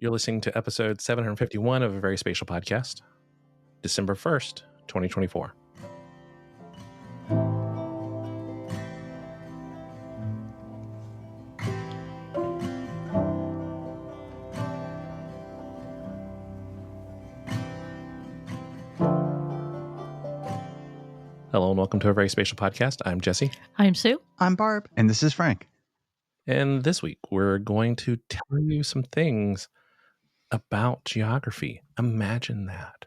You're listening to episode 751 of a VerySpatial Podcast, December 1st, 2024. Hello and welcome to a VerySpatial Podcast. I'm Jesse. I'm Sue. I'm Barb. And this is Frank. And this week we're going to tell you some things about geography. Imagine that.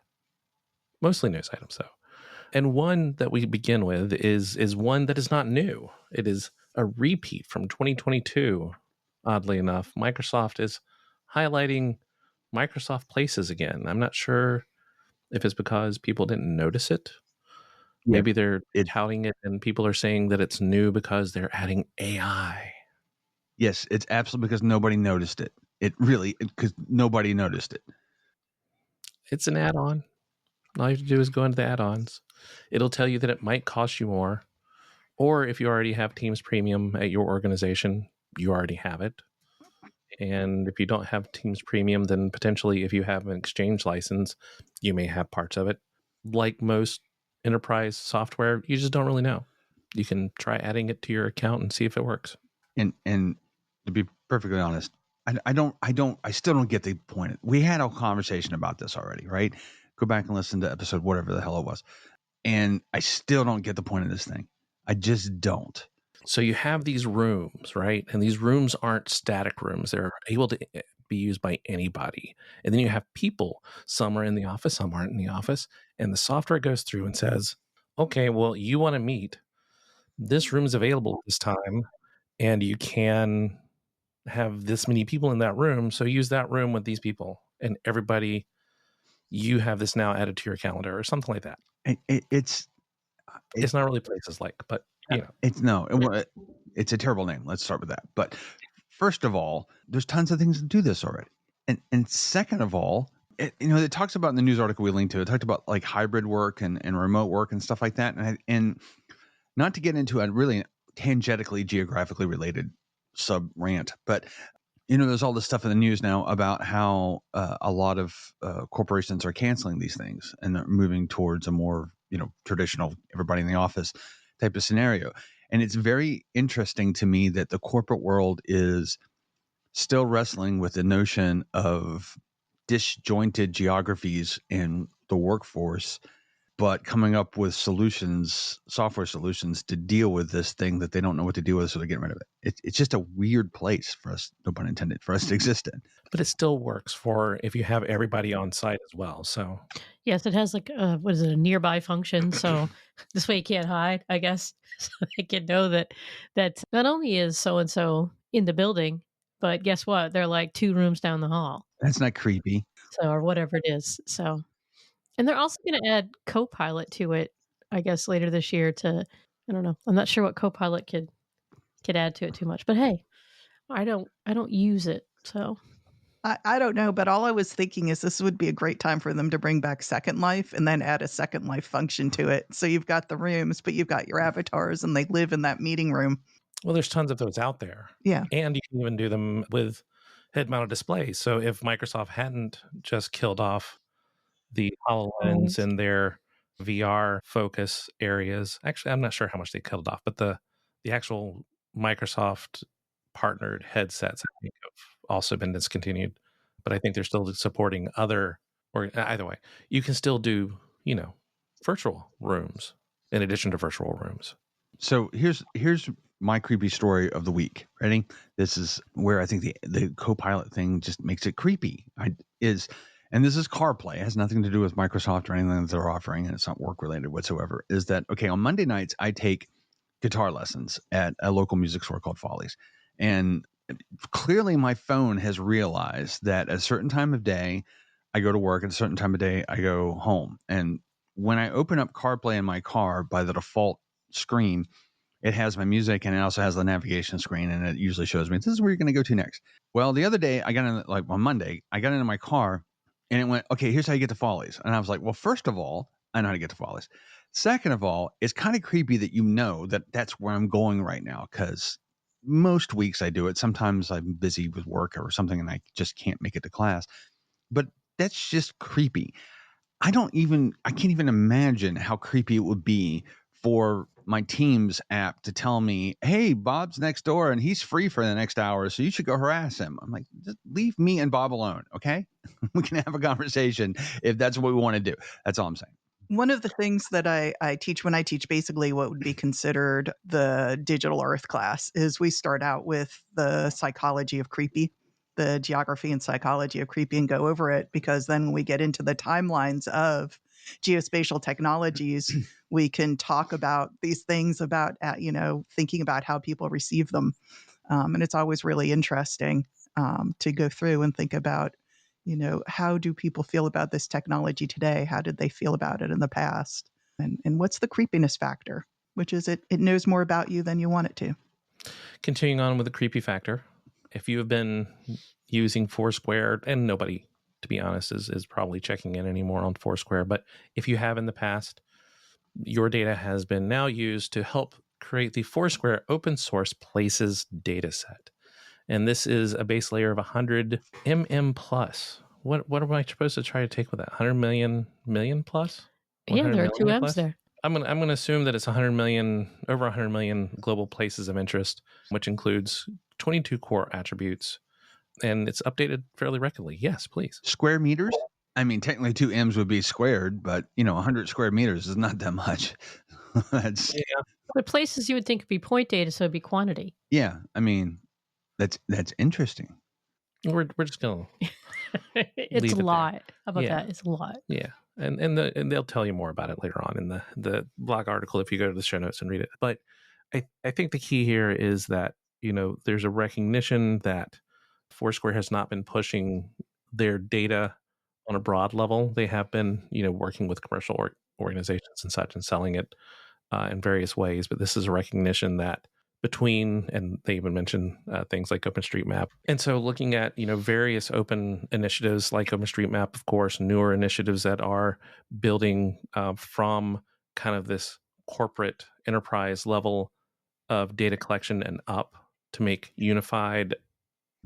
Mostly news items, though. And one that we begin with is one that is not new. It is a repeat from 2022. Oddly enough, Microsoft is highlighting Microsoft Places again. I'm not sure if it's because people didn't notice it. Maybe they're touting it and people are saying that it's new because they're adding AI. Yes, it's absolutely because nobody noticed it. Because nobody noticed it. It's an add-on. All you have to do is go into the add-ons. It'll tell you that it might cost you more. Or if you already have Teams Premium at your organization, you already have it. And if you don't have Teams Premium, then potentially if you have an Exchange license, you may have parts of it. Like most enterprise software, you just don't really know. You can try adding it to your account and see if it works. And to be perfectly honest, I still don't get the point. We had a conversation about this already, right? Go back and listen to episode whatever the hell it was. And I still don't get the point of this thing. I just don't. So you have these rooms, right? And these rooms aren't static rooms. They're able to be used by anybody. And then you have people. Some are in the office, some aren't in the office. And the software goes through and says, okay, well, you want to meet. This room is available at this time. And you can have this many people in that room. So use that room with these people. And everybody, you have this now added to your calendar or something like that. It's not really Places like, but you know. It's a terrible name. Let's start with that. But first of all, there's tons of things that do this already. And second of all, it talks about in the news article we linked to, it talked about like hybrid work and remote work and stuff like that. And not to get into a really tangentially geographically related sub rant, but there's all this stuff in the news now about how a lot of corporations are canceling these things and they're moving towards a more traditional everybody in the office type of scenario. And it's very interesting to me that the corporate world is still wrestling with the notion of disjointed geographies in the workforce, but coming up with software solutions to deal with this thing that they don't know what to deal with, so they're getting rid of it. It's just a weird place for us, no pun intended, for us to exist in. But it still works for if you have everybody on site as well. So yes, it has like a nearby function. So this way you can't hide, I guess. So they can know that not only is so and so in the building, but guess what? They're like 2 rooms down the hall. That's not creepy. So or whatever it is. So. And they're also going to add Copilot to it, I guess, later this year I don't know. I'm not sure what Copilot could add to it too much. But hey, I don't use it. So I don't know, but all I was thinking is this would be a great time for them to bring back Second Life and then add a Second Life function to it. So you've got the rooms, but you've got your avatars and they live in that meeting room. Well, there's tons of those out there. Yeah. And you can even do them with head-mounted displays. So if Microsoft hadn't just killed off the HoloLens and their VR focus areas. Actually, I'm not sure how much they cut it off, but the actual Microsoft partnered headsets I think have also been discontinued. But I think they're still supporting or either way, you can still do, virtual rooms in addition to virtual rooms. So here's my creepy story of the week. Ready? This is where I think the Copilot thing just makes it creepy. And this is CarPlay. It has nothing to do with Microsoft or anything that they're offering, and it's not work-related whatsoever, is that, okay, on Monday nights, I take guitar lessons at a local music store called Follies. And clearly my phone has realized that at a certain time of day, I go to work, at a certain time of day, I go home. And when I open up CarPlay in my car, by the default screen, it has my music and it also has the navigation screen, and it usually shows me, this is where you're going to go to next. Well, the other day, on Monday, I got into my car, and it went, okay, here's how you get to Follies. And I was like, well, first of all, I know how to get to Follies. Second of all, it's kind of creepy that that that's where I'm going right now, because most weeks I do it. Sometimes I'm busy with work or something and I just can't make it to class. But that's just creepy. I can't even imagine how creepy it would be for my Teams app to tell me, hey, Bob's next door and he's free for the next hour, so you should go harass him. I'm like, just leave me and Bob alone, okay? We can have a conversation if that's what we want to do. That's all I'm saying. One of the things that I teach when I teach basically what would be considered the digital earth class is we start out with the psychology of creepy, the geography and psychology of creepy, and go over it, because then when we get into the timelines of geospatial technologies, we can talk about these things about, thinking about how people receive them. And it's always really interesting to go through and think about, how do people feel about this technology today? How did they feel about it in the past? And what's the creepiness factor, which is it knows more about you than you want it to. Continuing on with the creepy factor, if you have been using Foursquare, and nobody, to be honest, is probably checking in anymore on Foursquare, but if you have in the past, your data has been now used to help create the Foursquare open source places dataset. And this is a base layer of 100 plus. What am I supposed to try to take with that? 100 million plus? Yeah, there are 2 M's plus? there. I'm gonna assume that it's over 100 million global places of interest, which includes 22 core attributes, and it's updated fairly regularly. Yes, please. Square meters? I mean, technically 2 M's would be squared, but 100 square meters is not that much. That's But places you would think would be point data, so it'd be quantity. yeah. I mean, that's interesting. We're just gonna. It's a lot. How about Yeah. that? It's a lot. Yeah, and they'll tell you more about it later on in the blog article if you go to the show notes and read it. But I think the key here is that there's a recognition that Foursquare has not been pushing their data on a broad level. They have been working with commercial organizations and such and selling it in various ways. But this is a recognition that and they even mention things like OpenStreetMap. And so looking at, various open initiatives like OpenStreetMap, of course, newer initiatives that are building from kind of this corporate enterprise level of data collection and up to make unified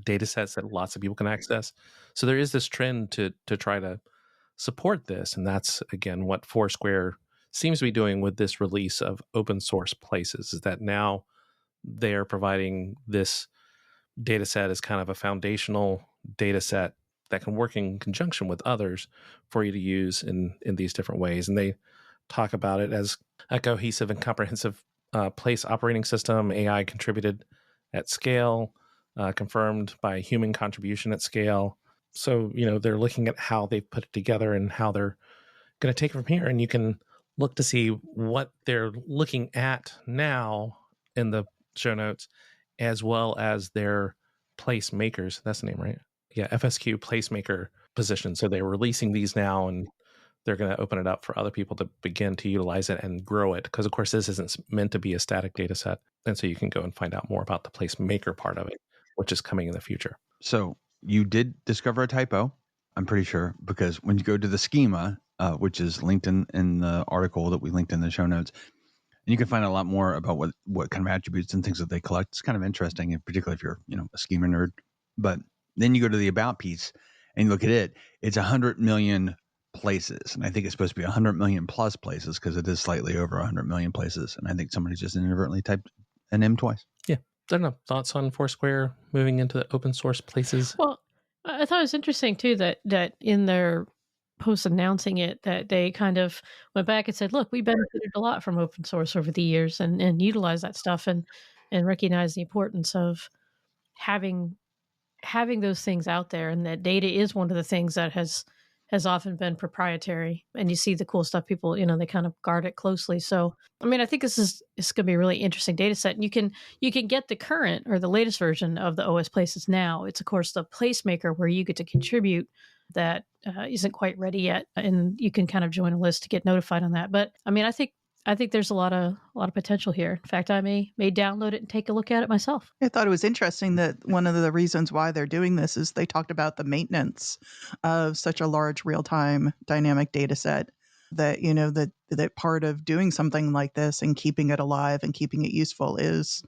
data sets that lots of people can access. So there is this trend to try to support this. And that's, again, what Foursquare seems to be doing with this release of open source places, is that now they're providing this data set as kind of a foundational data set that can work in conjunction with others for you to use in these different ways. And they talk about it as a cohesive and comprehensive place operating system, AI contributed at scale, confirmed by human contribution at scale. So, they're looking at how they've put it together and how they're going to take it from here. And you can look to see what they're looking at now in the show notes, as well as their placemakers. That's the name, right? Yeah, FSQ placemaker position. So they're releasing these now, and they're going to open it up for other people to begin to utilize it and grow it. Because, of course, this isn't meant to be a static data set. And so you can go and find out more about the placemaker part of it, which is coming in the future. So you did discover a typo, I'm pretty sure, because when you go to the schema, which is linked in the article that we linked in the show notes, and you can find out a lot more about what kind of attributes and things that they collect. It's kind of interesting, and particularly if you're a schema nerd. But then you go to the about piece and you look at it. It's 100 million places, and I think it's supposed to be 100 million plus places because it is slightly over 100 million places. And I think somebody just inadvertently typed an M twice. Yeah, I don't know. Thoughts on Foursquare moving into the open source places? Well, I thought it was interesting too that in their post announcing it, that they kind of went back and said, look, we benefited a lot from open source over the years and utilize that stuff and recognize the importance of having those things out there, and that data is one of the things that has often been proprietary. And you see the cool stuff, people, they kind of guard it closely. So, I mean, I think it's going to be a really interesting data set. And you can get the current or the latest version of the OS places now. It's, of course, the placemaker where you get to contribute that isn't quite ready yet, and you can kind of join a list to get notified on that. But I mean, I think there's a lot of potential here. In fact, I may download it and take a look at it myself. I thought it was interesting that one of the reasons why they're doing this is they talked about the maintenance of such a large real-time dynamic data set, that that part of doing something like this and keeping it alive and keeping it useful is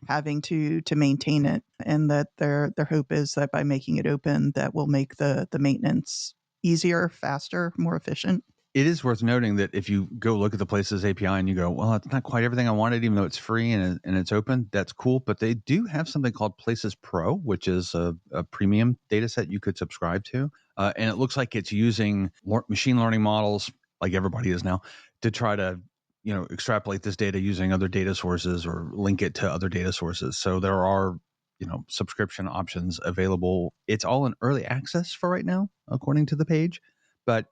having to maintain it, and that their hope is that by making it open, that will make the maintenance easier, faster, more efficient. It is worth noting that if you go look at the Places API and you go, well, it's not quite everything I wanted, even though it's free and it's open, that's cool. But they do have something called Places Pro, which is a premium data set you could subscribe to. And it looks like it's using machine learning models, like everybody is now, to try to extrapolate this data using other data sources or link it to other data sources. So there are subscription options available. It's all in early access for right now, according to the page. But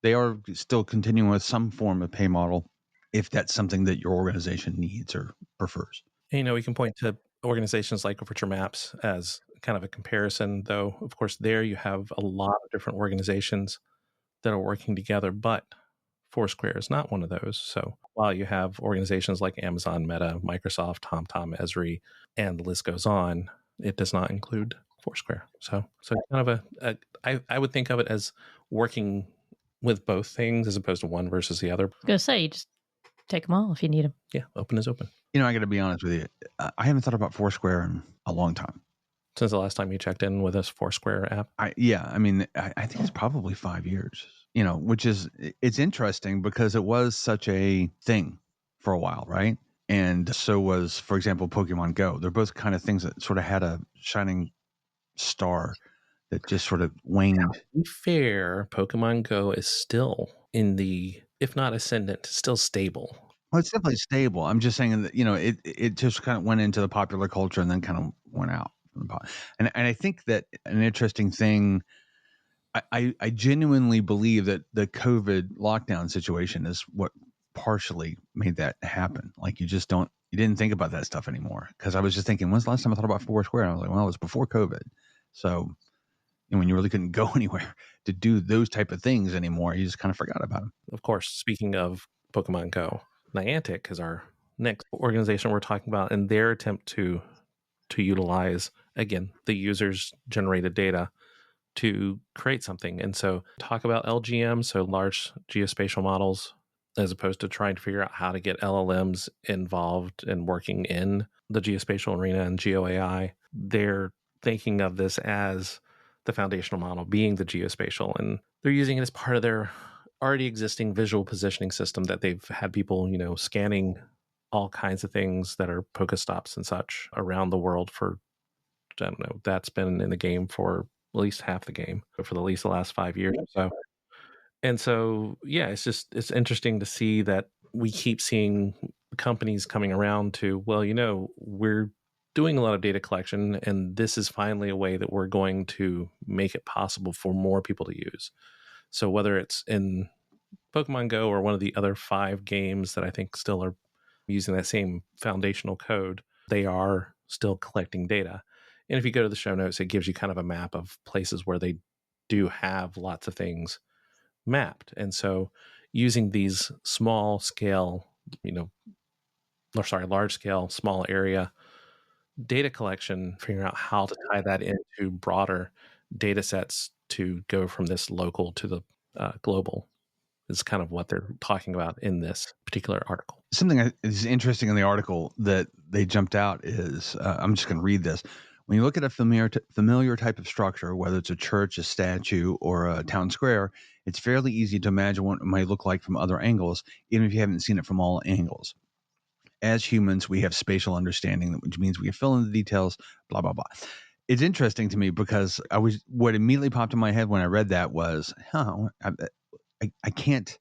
they are still continuing with some form of pay model if that's something that your organization needs or prefers. We can point to organizations like Overture Maps as kind of a comparison, though, of course, there you have a lot of different organizations that are working together, but Foursquare is not one of those. So while you have organizations like Amazon, Meta, Microsoft, TomTom, Esri, and the list goes on, it does not include Foursquare. So kind of I would think of it as working with both things as opposed to one versus the other. I was going to say, you just take them all if you need them. Yeah, open is open. I got to be honest with you. I haven't thought about Foursquare in a long time. Since the last time you checked in with this Foursquare app? I think it's probably 5 years, which is, it's interesting because it was such a thing for a while, right? And so was, for example, Pokemon Go. They're both kind of things that sort of had a shining star that just sort of waned. To be fair, Pokemon Go is still in the, if not ascendant, still stable. Well, it's definitely stable. I'm just saying that, it just kind of went into the popular culture and then kind of went out. And I think that an interesting thing, I genuinely believe that the COVID lockdown situation is what partially made that happen. Like you didn't think about that stuff anymore. Because I was just thinking, when's the last time I thought about Foursquare? And I was like, well, it was before COVID. So when you really couldn't go anywhere to do those type of things anymore, you just kind of forgot about them. Of course, speaking of Pokemon Go, Niantic is our next organization we're talking about, and their attempt to utilize, again, the user's generated data to create something. And so talk about LGM, so large geospatial models, as opposed to trying to figure out how to get LLMs involved and working in the geospatial arena and GeoAI. They're thinking of this as the foundational model being the geospatial, and they're using it as part of their already existing visual positioning system that they've had people, scanning all kinds of things that are Pokestops and such around the world for, I don't know, that's been in the game for at least half the game, for at least the last 5 years or so. And so, yeah, it's interesting to see that we keep seeing companies coming around to, well, we're doing a lot of data collection, and this is finally a way that we're going to make it possible for more people to use. So whether it's in Pokemon Go or one of the other 5 games that I think still are using that same foundational code, they are still collecting data. And if you go to the show notes, it gives you kind of a map of places where they do have lots of things mapped. And so using these small scale, large scale, small area data collection, figuring out how to tie that into broader data sets to go from this local to the global is kind of what they're talking about in this particular article. Something that is interesting in the article that they jumped out is, I'm just going to read this. When you look at a familiar type of structure, whether it's a church, a statue, or a town square, it's fairly easy to imagine what it might look like from other angles, even if you haven't seen it from all angles. As humans, we have spatial understanding, which means we can fill in the details, blah, blah, blah. It's interesting to me because what immediately popped in my head when I read that was, I can't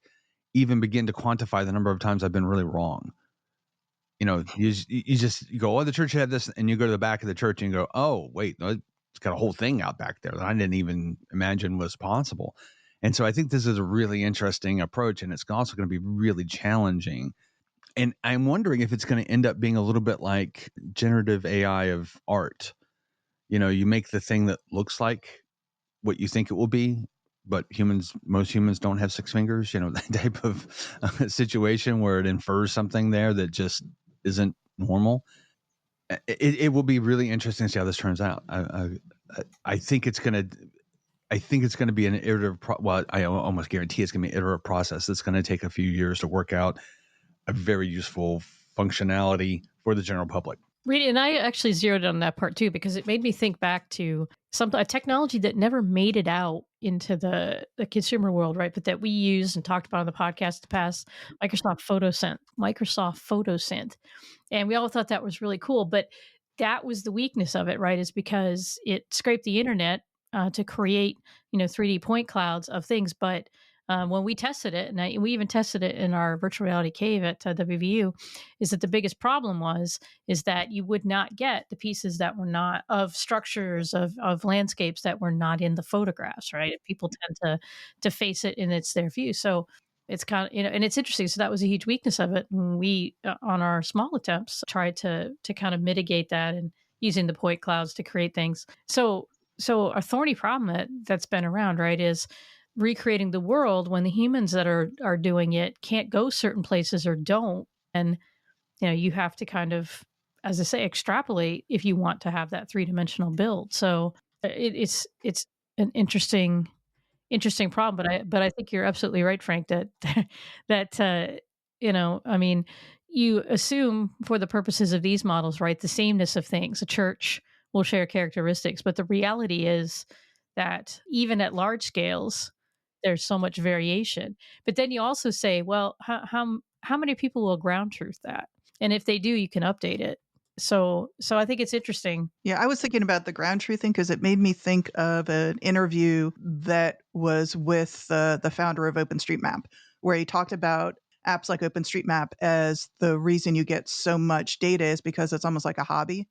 even begin to quantify the number of times I've been really wrong. You go, oh, the church had this, and you go to the back of the church and you go, oh, wait, no, it's got a whole thing out back there that I didn't even imagine was possible. And so I think this is a really interesting approach, and it's also going to be really challenging. And I'm wondering if it's going to end up being a little bit like generative AI of art. You make the thing that looks like what you think it will be, but most humans don't have 6 fingers, that type of situation where it infers something there that just isn't normal. It will be really interesting to see how this turns out. I think it's going to be an iterative, I almost guarantee it's going to be an iterative process. That's going to take a few years to work out a very useful functionality for the general public. Really, and I actually zeroed in on that part too, because it made me think back to a technology that never made it out into the consumer world, right? But that we used and talked about on the podcast in the past, Microsoft PhotoSynth. And we all thought that was really cool, but that was the weakness of it, right? Is because it scraped the internet to create, 3D point clouds of things. But when we tested it, and we even tested it in our virtual reality cave at WVU, is that the biggest problem is that you would not get the pieces that were not of structures of landscapes that were not in the photographs, right? People tend to face it and it's their view. So it's kind of, and it's interesting. So that was a huge weakness of it. And we, on our small attempts, tried to kind of mitigate that and using the point clouds to create things. So a thorny problem that's been around, right, is recreating the world when the humans that are doing it can't go certain places or don't. And, you have to kind of, as I say, extrapolate if you want to have that 3-dimensional build. So it's an interesting problem, but I think you're absolutely right, Frank, that I mean, you assume for the purposes of these models, right, the sameness of things. A church will share characteristics, but the reality is that even at large scales, there's so much variation. But then you also say, well, how many people will ground truth that? And if they do, you can update it. So I think it's interesting. Yeah, I was thinking about the ground truth thing because it made me think of an interview that was with the founder of OpenStreetMap, where he talked about apps like OpenStreetMap as the reason you get so much data is because it's almost like a hobby.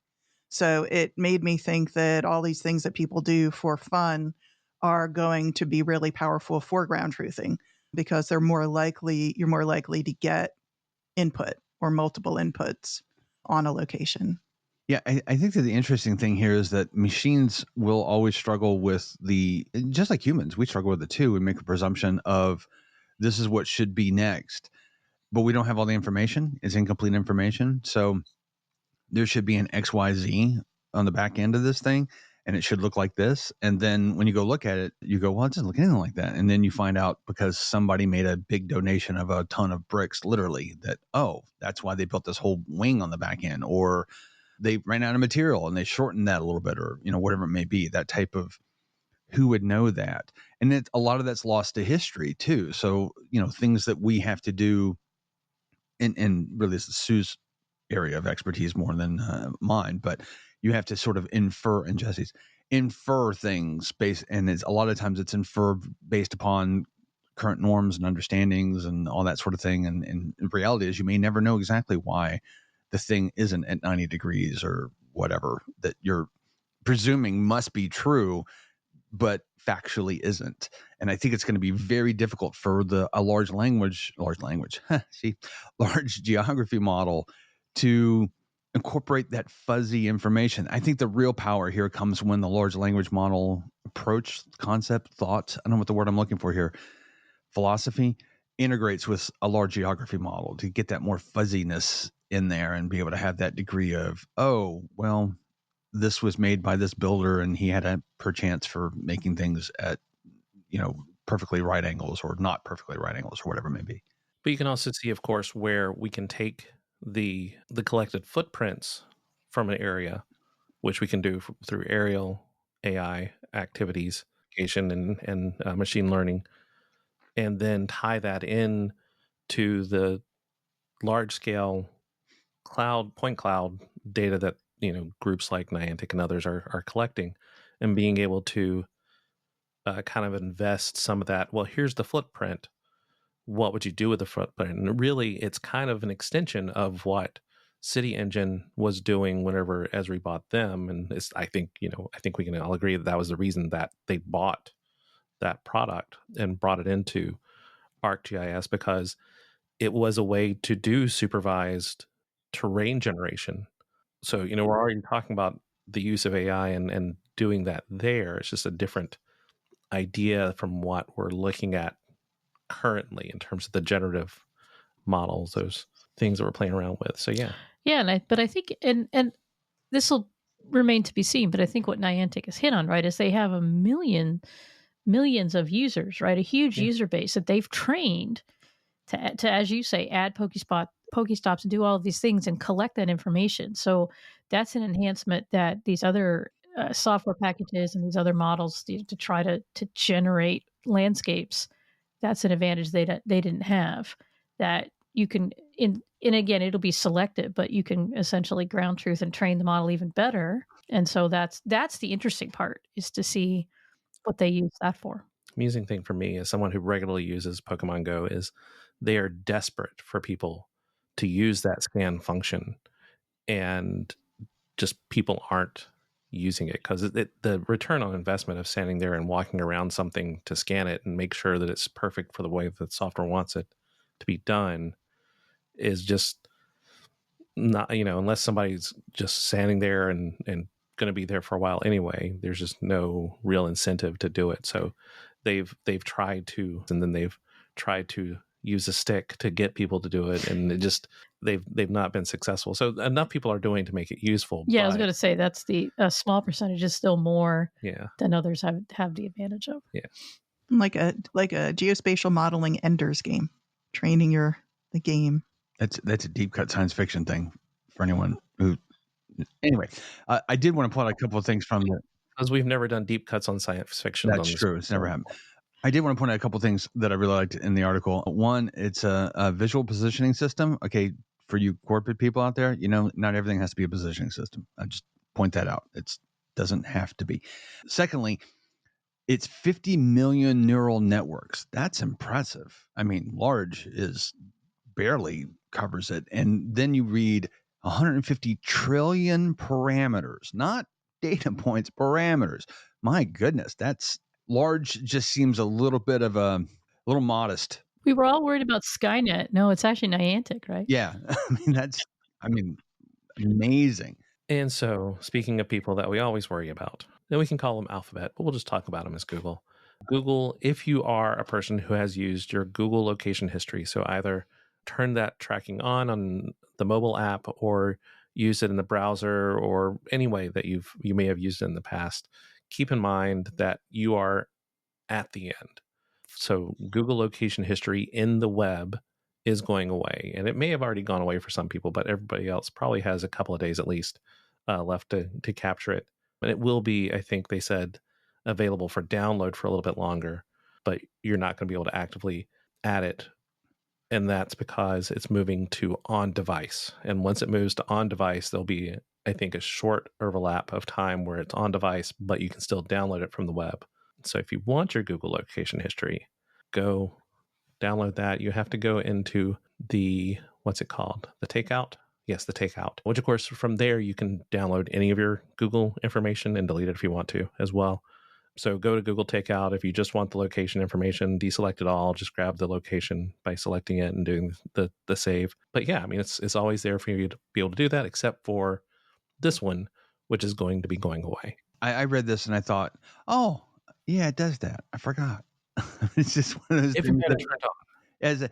So it made me think that all these things that people do for fun are going to be really powerful for ground truthing because you're more likely to get input or multiple inputs on a location. Yeah, I think that the interesting thing here is that machines will always struggle with just like humans, we struggle with it too. We make a presumption of this is what should be next, but we don't have all the information. It's incomplete information. So there should be an XYZ on the back end of this thing, and it should look like this. And then when you go look at it, you go, well, it doesn't look anything like that. And then you find out because somebody made a big donation of a ton of bricks, literally, that, oh, that's why they built this whole wing on the back end, or they ran out of material and they shortened that a little bit, or, whatever it may be, that type of, who would know that? And a lot of that's lost to history too. So, things that we have to do, and really this is Sue's area of expertise more than mine, but you have to sort of infer, and Jesse's, infer things and a lot of times it's inferred based upon current norms and understandings and all that sort of thing. And the reality is you may never know exactly why the thing isn't at 90 degrees or whatever that you're presuming must be true, but factually isn't. And I think it's going to be very difficult for a large geography model to incorporate that fuzzy information. I think the real power here comes when the large language model approach, concept, thought, I don't know what the word I'm looking for here, philosophy, integrates with a large geography model to get that more fuzziness in there and be able to have that degree of, oh, well, this was made by this builder and he had a perchance for making things at, perfectly right angles or not perfectly right angles or whatever it may be. But you can also see, of course, where we can take the collected footprints from an area, which we can do through aerial AI activities, and machine learning, and then tie that in to the large scale point cloud data that groups like Niantic and others are collecting, and being able to kind of invest some of that. Well, here's the footprint. What would you do with the footprint? And really, it's kind of an extension of what City Engine was doing whenever Esri bought them. And I think we can all agree that was the reason that they bought that product and brought it into ArcGIS, because it was a way to do supervised terrain generation. So, we're already talking about the use of AI and doing that there. It's just a different idea from what we're looking at currently in terms of the generative models, those things that we're playing around with. So, yeah. Yeah, but I think, and this will remain to be seen, but I think what Niantic has hit on, right, is they have millions of users, right, a huge user base that they've trained to, as you say, add Pokestops and do all of these things and collect that information. So that's an enhancement that these other software packages and these other models to try to generate landscapes, that's an advantage they didn't have. That you can, and again, it'll be selective, but you can essentially ground truth and train the model even better. And so that's the interesting part, is to see what they use that for. Amusing thing for me as someone who regularly uses Pokemon Go is they are desperate for people to use that scan function, and just people aren't using it because the return on investment of standing there and walking around something to scan it and make sure that it's perfect for the way that the software wants it to be done is just not, unless somebody's just standing there and going to be there for a while anyway, there's just no real incentive to do it. So they've tried to, and then they've tried to use a stick to get people to do it, and it just they've not been successful. So enough people are doing to make it useful. Yeah, I was going to say that's a small percentage is still more than others have the advantage of. Yeah, like a geospatial modeling Ender's game, training the game. That's a deep cut science fiction thing for anyone who. Anyway, I did want to point out a couple of things from the. Because we've never done deep cuts on science fiction. That's true. It's never happened. I did want to point out a couple of things that I really liked in the article. One, it's a visual positioning system. Okay, for you corporate people out there, not everything has to be a positioning system. I just point that out. It doesn't have to be. Secondly, it's 50 million neural networks. That's impressive. I mean, large is barely covers it. And then you read 150 trillion parameters, not data points, parameters. My goodness, that's large. Just seems a little bit of a little modest. We were all worried about Skynet. No, it's actually Niantic, right? Yeah. I mean, amazing. And so, speaking of people that we always worry about, then we can call them Alphabet, but we'll just talk about them as Google. Google, if you are a person who has used your Google location history, so either turn that tracking on the mobile app or use it in the browser or any way that you may have used it in the past, keep in mind that you are at the end. So Google location history in the web is going away, and it may have already gone away for some people, but everybody else probably has a couple of days at least left to capture it. And it will be, I think they said, available for download for a little bit longer, but you're not going to be able to actively add it. And that's because it's moving to on device. And once it moves to on device, there'll be, I think, a short overlap of time where it's on device, but you can still download it from the web. So if you want your Google location history, go download that. You have to go into the, what's it called? The takeout? Yes, the takeout, which of course from there you can download any of your Google information and delete it if you want to as well. So go to Google Takeout. If you just want the location information, deselect it all, just grab the location by selecting it and doing the save. But yeah, I mean, it's always there for you to be able to do that, except for this one, which is going to be going away. I read this and I thought, oh, yeah, it does that. I forgot. It's just one of those if things. you had it turned on.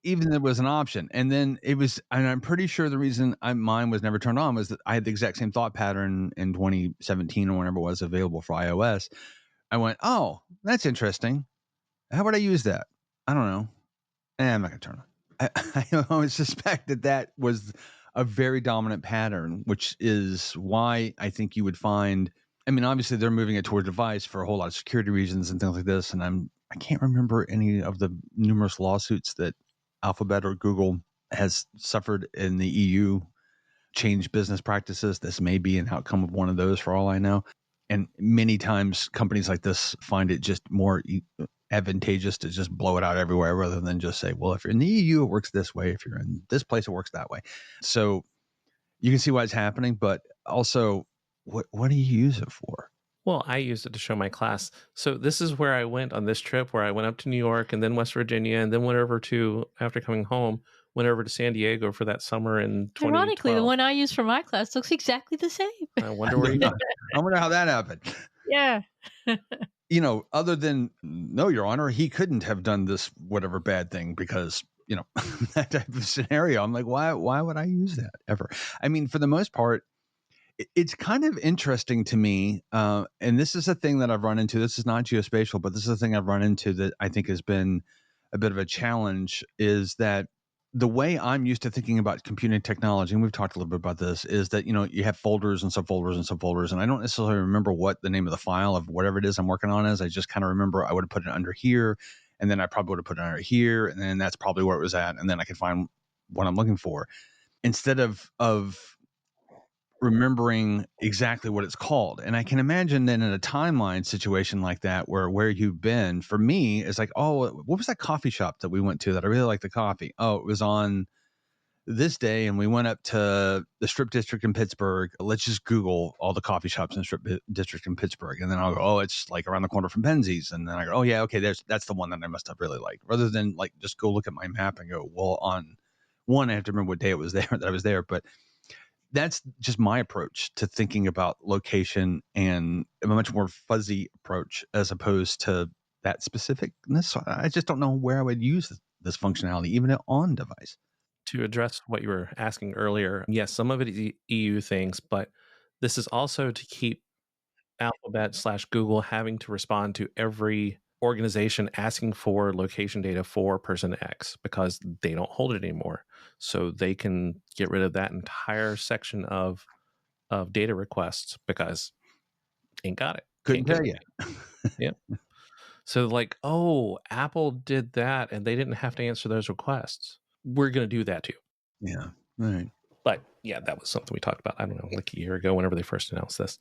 Even there was an option. And then it was, and I'm pretty sure the reason mine was never turned on was that I had the exact same thought pattern in 2017 or whenever it was available for iOS. I went, oh, that's interesting. How would I use that? I don't know. I'm not going to turn on. I always suspect that was a very dominant pattern, which is why I think you would find, I mean, obviously they're moving it toward device for a whole lot of security reasons and things like this. And I can't remember any of the numerous lawsuits that Alphabet or Google has suffered in the EU, change business practices. This may be an outcome of one of those for all I know. And many times companies like this find it just more advantageous to just blow it out everywhere rather than just say, well, if you're in the EU, it works this way. If you're in this place, it works that way. So you can see why it's happening, but also what do you use it for? Well, I used it to show my class. So this is where I went on this trip, where I went up to New York and then West Virginia, and then went over to, after coming home, went over to San Diego for that summer in 2012. Ironically, the one I used for my class looks exactly the same. I wonder where you got it. I wonder how that happened. Yeah. Other than, no, Your Honor, he couldn't have done this whatever bad thing because, that type of scenario. I'm like, why would I use that ever? I mean, for the most part, it's kind of interesting to me, and this is a thing that I've run into. This is not geospatial, but this is a thing I've run into that I think has been a bit of a challenge, is that the way I'm used to thinking about computing technology, and we've talked a little bit about this, is that, you have folders and subfolders and subfolders, and I don't necessarily remember what the name of the file of whatever it is I'm working on is. I just kind of remember I would have put it under here, and then I probably would have put it under here, and then that's probably where it was at, and then I could find what I'm looking for. Instead of remembering exactly what it's called. And I can imagine that in a timeline situation like that, where you've been, for me, it's like, oh, what was that coffee shop that we went to that I really liked the coffee? Oh, it was on this day, and we went up to the Strip District in Pittsburgh. Let's just Google all the coffee shops in the Strip District in Pittsburgh. And then I'll go, oh, it's like around the corner from Penzies. And then I go, oh yeah, okay, that's the one that I must have really liked. Rather than like just go look at my map and go, well, on one, I have to remember what day it was there that I was there. But that's just my approach to thinking about location, and a much more fuzzy approach as opposed to that specificness. So I just don't know where I would use this functionality, even on device. To address what you were asking earlier, yes, some of it is EU things, but this is also to keep Alphabet/Google having to respond to every organization asking for location data for person X, because they don't hold it anymore. So they can get rid of that entire section of data requests because ain't got it. Couldn't tell you. Yeah. So like, oh, Apple did that and they didn't have to answer those requests. We're going to do that too. Yeah. All right. But yeah, that was something we talked about, I don't know, like a year ago, whenever they first announced this.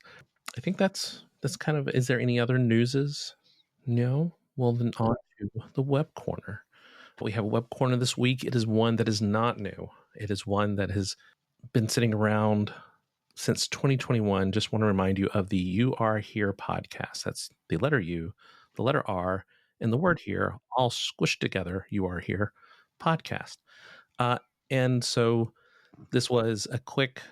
I think that's kind of, is there any other newses? No? Well, then on to the Web Corner. We have a Web Corner this week. It is one that is not new. It is one that has been sitting around since 2021. Just want to remind you of the URHere Podcast. That's the letter U, the letter R, and the word here, all squished together, URHere Podcast. And so this was a quick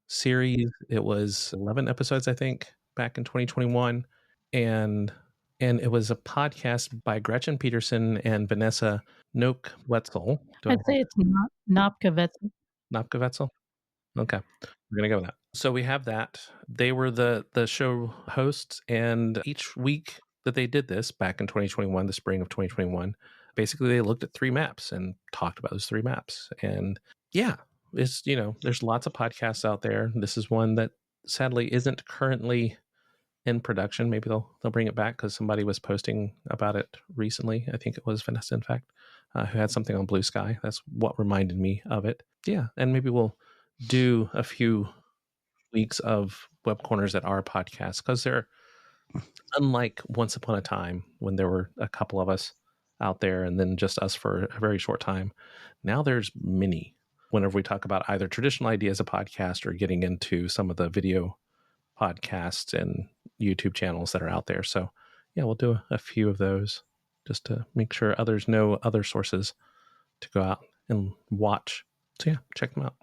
series. It was 11 episodes, I think, back in 2021. And it was a podcast by Gretchen Peterson and Vanessa Nokvetzel. I'd say it's Nopka-Vetzel. Nopka-Vetzel? Okay. We're going to go with that. So we have that. They were the show hosts, and each week that they did this back in 2021, the spring of 2021, basically they looked at 3 maps and talked about those 3 maps. And yeah, it's, there's lots of podcasts out there. This is one that sadly isn't currently in production. Maybe they'll bring it back because somebody was posting about it recently. I think it was Vanessa, in fact, who had something on Blue Sky. That's what reminded me of it. Yeah, and maybe we'll do a few weeks of Web Corners that are podcasts, because they're unlike once upon a time when there were a couple of us out there and then just us for a very short time. Now there's many. Whenever we talk about either traditional ideas of podcast or getting into some of the video podcasts and YouTube channels that are out there. So yeah, we'll do a few of those just to make sure others know other sources to go out and watch. So yeah, check them out.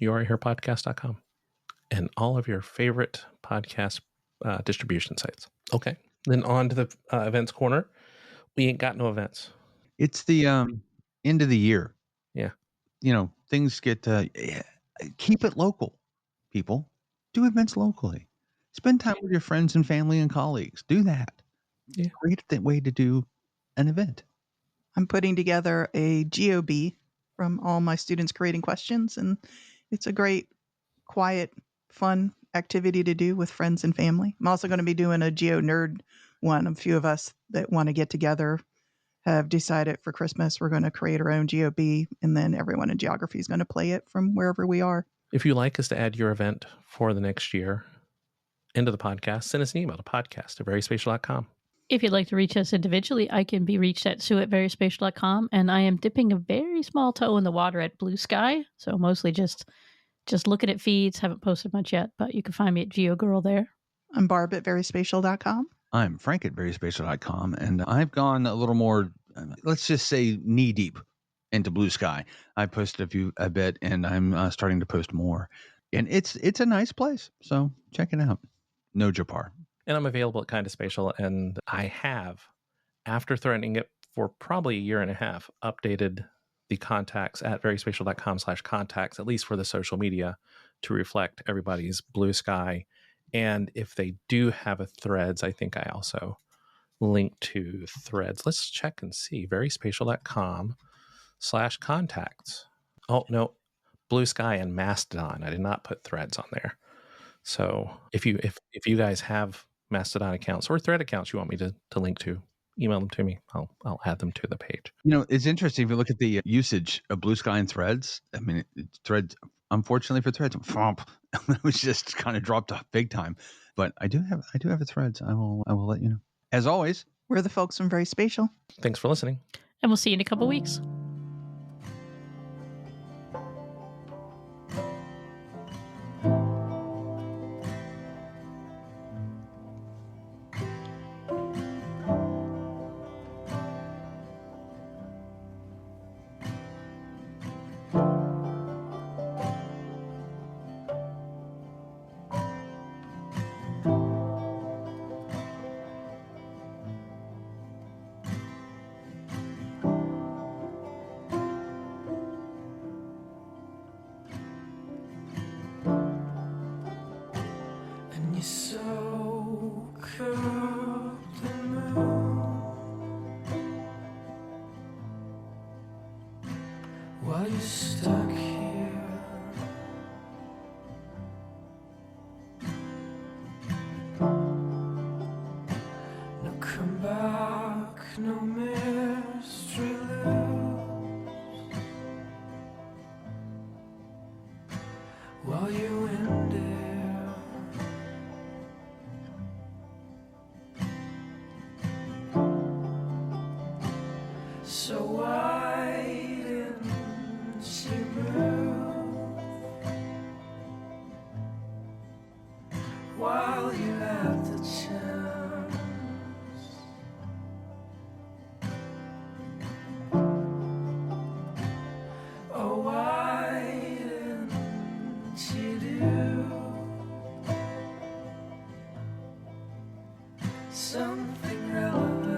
URHerePodcast.com and all of your favorite podcast distribution sites. Okay, then on to the events corner. We ain't got no events. It's the end of the year. Yeah. Things get keep it local, people. Do events locally. Spend time with your friends and family and colleagues. Do that. Yeah. Great way to do an event. I'm putting together a GeoB from all my students creating questions, and it's a great, quiet, fun activity to do with friends and family. I'm also going to be doing a Geo Nerd one. A few of us that want to get together have decided for Christmas we're going to create our own GeoB, and then everyone in geography is going to play it from wherever we are. If you'd like us to add your event for the next year into the podcast, send us an email to podcast@VerySpatial.com. If you'd like to reach us individually, I can be reached at sue@VerySpatial.com, and I am dipping a very small toe in the water at Blue Sky, so mostly just looking at feeds. Haven't posted much yet, but you can find me at GeoGirl there. I'm Barb at VerySpatial.com. I'm Frank at VerySpatial.com, and I've gone a little more, let's just say, knee deep into Blue Sky. I posted a bit, and I'm starting to post more, and it's a nice place. So check it out. No Japar. And I'm available at Kinda Spatial, and I have, after threatening it for probably a year and a half, updated the contacts at veryspatial.com/contacts, at least for the social media, to reflect everybody's Blue Sky. And if they do have a Threads, I think I also link to Threads. Let's check and see. veryspatial.com/Threads. /contacts. Oh, no, Blue Sky and Mastodon. I did not put Threads on there. So if you guys have Mastodon accounts or Thread accounts you want me to link to, email them to me. I'll add them to the page. It's interesting if you look at the usage of Blue Sky and Threads. I mean, Threads, unfortunately for Threads, it was just kind of dropped off big time. But I do have a Threads. I will let you know. As always, we're the folks from VerySpatial. Thanks for listening. And we'll see you in a couple weeks. While you're stuck here, no come back, no mystery lose. While you're in there, so why didn't you move while you had the chance? Oh, why didn't you do something relevant?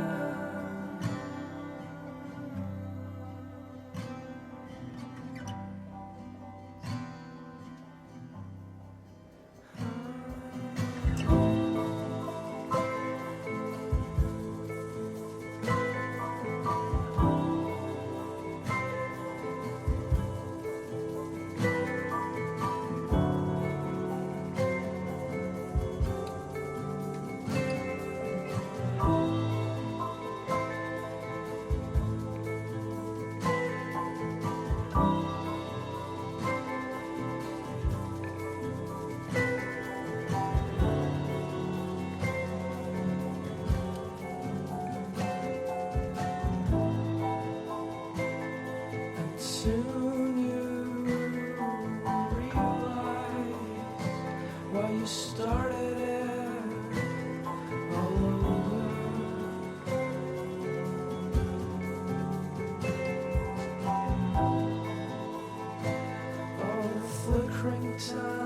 Soon you realize why you started it all over. All the flickering time.